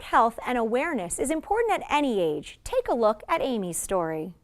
heart health and awareness is important at any age. Take a look at Amy's story.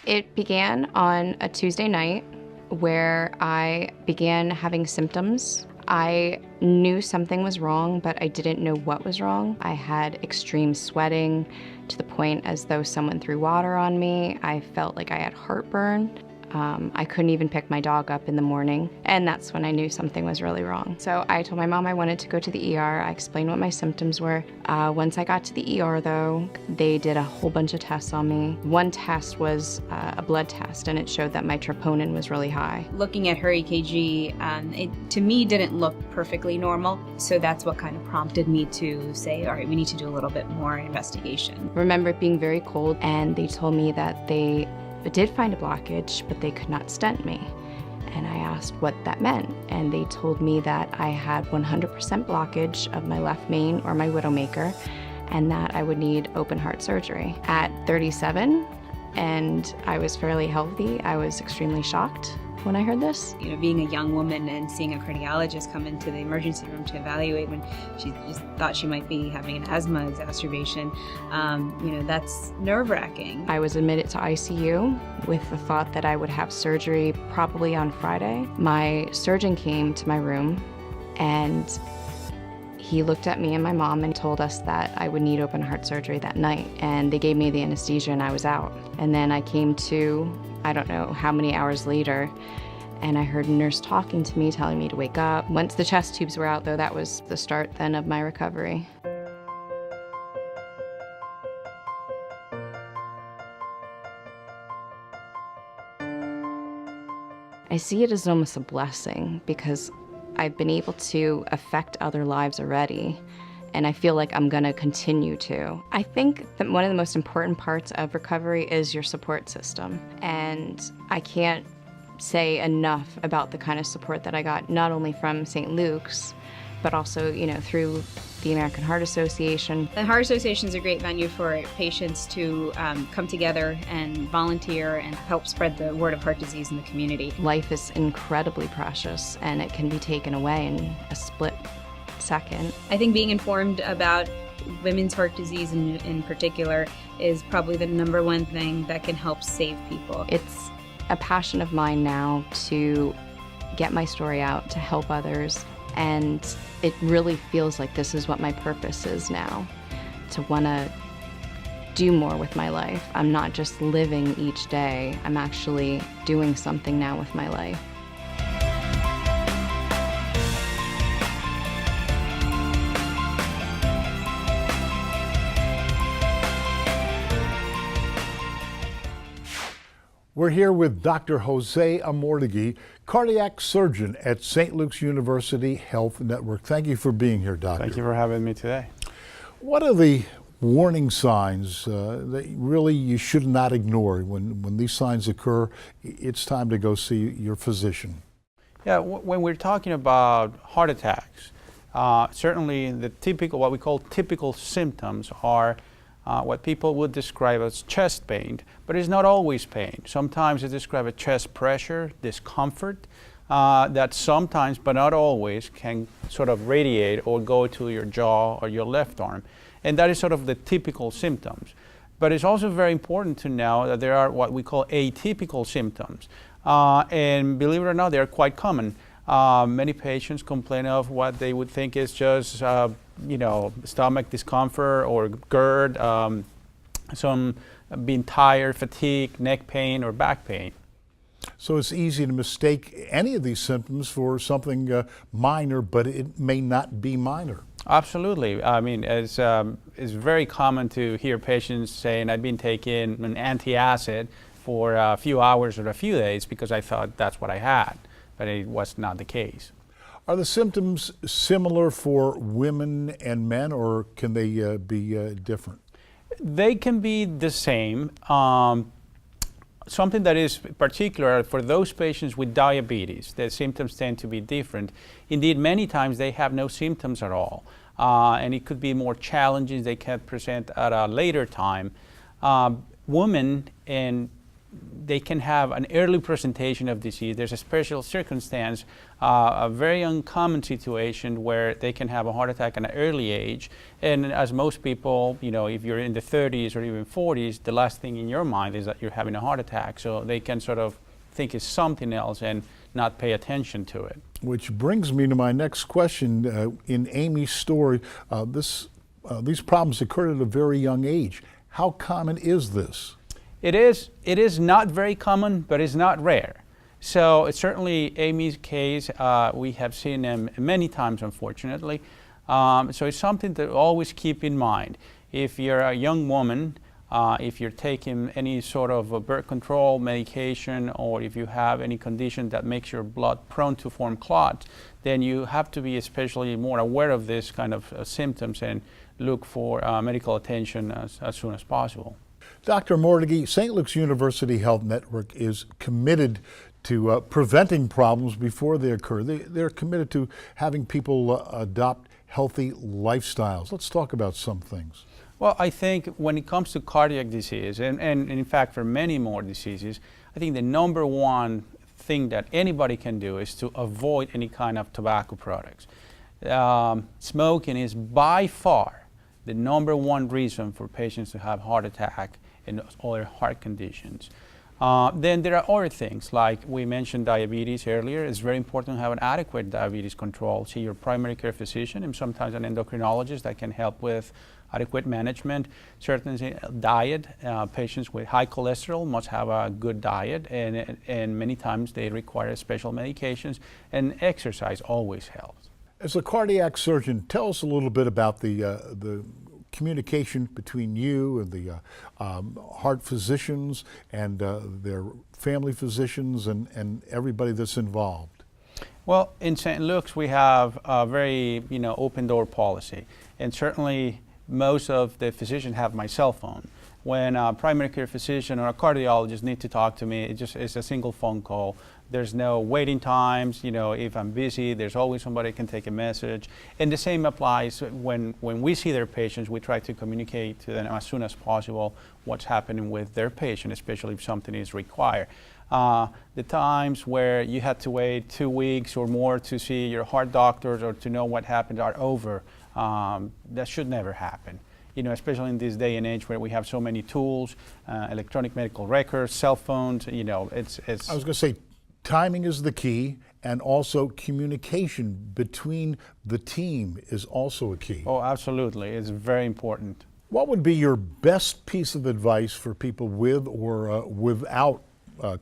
It began on a Tuesday night where I began having symptoms. I knew something was wrong, but I didn't know what was wrong. I had extreme sweating to the point as though someone threw water on me. I felt like I had heartburn. I couldn't even pick my dog up in the morning, and that's when I knew something was really wrong. So I told my mom I wanted to go to the ER. I explained what my symptoms were. Once I got to the ER though, they did a whole bunch of tests on me. One test was a blood test, and it showed that my troponin was really high. Looking at her EKG, it to me didn't look perfectly normal, so that's what kind of prompted me to say, all right, we need to do a little bit more investigation. I remember it being very cold, and they told me that they did find a blockage, but they could not stent me. And I asked what that meant, and they told me that I had 100% blockage of my left main or my widowmaker, and that I would need open heart surgery. At 37, and I was fairly healthy, I was extremely shocked when I heard this. You know, being a young woman and seeing a cardiologist come into the emergency room to evaluate when she just thought she might be having an asthma exacerbation, you know, that's nerve-wracking. I was admitted to ICU with the thought that I would have surgery probably on Friday. My surgeon came to my room, and he looked at me and my mom and told us that I would need open heart surgery that night, and they gave me the anesthesia and I was out. And then I came to, I don't know how many hours later, and I heard a nurse talking to me, telling me to wake up. Once the chest tubes were out though, that was the start then of my recovery. I see it as almost a blessing because I've been able to affect other lives already, and I feel like I'm gonna continue to. I think that one of the most important parts of recovery is your support system, and I can't say enough about the kind of support that I got, not only from St.Luke's, but also, you know, through the American Heart Association. The Heart Association is a great venue for patients to come together and volunteer and help spread the word of heart disease in the community. Life is incredibly precious, and it can be taken away in a split second. I think being informed about women's heart disease in particular is probably the number one thing that can help save people. It's a passion of mine now to get my story out, to help others, and it really feels like this is what my purpose is now, to want to do more with my life. I'm not just living each day, I'm actually doing something now with my life. We're here with Dr. Jose Amortegui, cardiac surgeon at St. Luke's University Health Network. Thank you for being here, Doctor. Thank you for having me today. What are the warning signs that really you should not ignore? When these signs occur, it's time to go see your physician. Yeah, when we're talking about heart attacks, certainly the typical, what we call typical symptoms are what people would describe as chest pain, but it's not always pain. Sometimes it's described as chest pressure, discomfort, that sometimes, but not always, can sort of radiate or go to your jaw or your left arm. And that is sort of the typical symptoms. But it's also very important to know that there are what we call atypical symptoms. And believe it or not, they are quite common. Many patients complain of what they would think is just stomach discomfort or GERD, some being tired, fatigue, neck pain, or back pain. So it's easy to mistake any of these symptoms for something minor, but it may not be minor. Absolutely. I mean, it's very common to hear patients saying, I've been taking an antacid for a few hours or a few days because I thought that's what I had, but it was not the case. Are the symptoms similar for women and men, or can they be different? They can be the same. Something that is particular for those patients with diabetes, the symptoms tend to be different. Indeed, many times they have no symptoms at all, and it could be more challenging. They can present at a later time. Women and they can have an early presentation of disease. There's a special circumstance, a very uncommon situation where they can have a heart attack at an early age. And as most people, if you're in the 30s or even 40s, the last thing in your mind is that you're having a heart attack. So they can sort of think it's something else and not pay attention to it. Which brings me to my next question. In Amy's story, these problems occurred at a very young age. How common is this? It is not very common, but it's not rare. So it's certainly Amy's case, we have seen them many times, unfortunately. So it's something to always keep in mind. If you're a young woman, if you're taking any sort of birth control medication, or if you have any condition that makes your blood prone to form clots, then you have to be especially more aware of this kind of symptoms and look for medical attention as soon as possible. Dr. Amortegui, St. Luke's University Health Network is committed to preventing problems before they occur. They're committed to having people adopt healthy lifestyles. Let's talk about some things. Well, I think when it comes to cardiac disease, and in fact for many more diseases, I think the number one thing that anybody can do is to avoid any kind of tobacco products. Smoking is by far the number one reason for patients to have heart attack and other heart conditions. Then there are other things, like we mentioned diabetes earlier. It's very important to have an adequate diabetes control. See your primary care physician and sometimes an endocrinologist that can help with adequate management. Certainly diet, patients with high cholesterol must have a good diet, and many times they require special medications, and exercise always helps. As a cardiac surgeon, tell us a little bit about the communication between you and the heart physicians and their family physicians and everybody that's involved. Well, in St. Luke's we have a very open door policy, and certainly most of the physicians have my cell phone. When a primary care physician or a cardiologist need to talk to me, it's a single phone call. There's no waiting times. If I'm busy, there's always somebody can take a message. And the same applies when we see their patients. We try to communicate to them as soon as possible what's happening with their patient, especially if something is required. The times where you had to wait 2 weeks or more to see your heart doctors or to know what happened are over. That should never happen. Especially in this day and age where we have so many tools, electronic medical records, cell phones, it's. I was going to say, timing is the key, and also communication between the team is also a key. Oh, absolutely. It's very important. What would be your best piece of advice for people with or without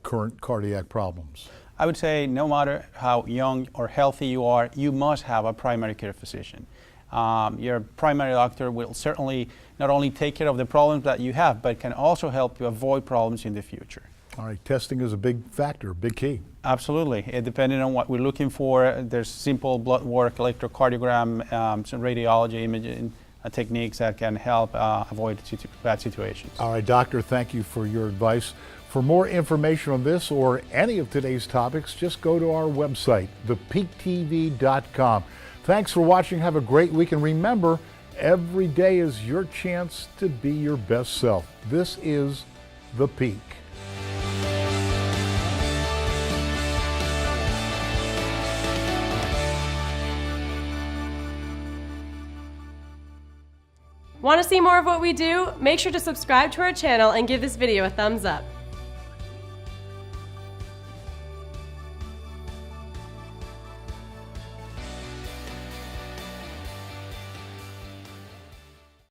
current cardiac problems? I would say no matter how young or healthy you are, you must have a primary care physician. Your primary doctor will certainly not only take care of the problems that you have, but can also help you avoid problems in the future. All right, testing is a big factor, big key. Absolutely. Depending on what we're looking for, there's simple blood work, electrocardiogram, some radiology imaging techniques that can help avoid bad situations. All right, doctor, thank you for your advice. For more information on this or any of today's topics, just go to our website, thepeaktv.com. Thanks for watching. Have a great week. And remember, every day is your chance to be your best self. This is The Peak. Want to see more of what we do? Make sure to subscribe to our channel and give this video a thumbs up.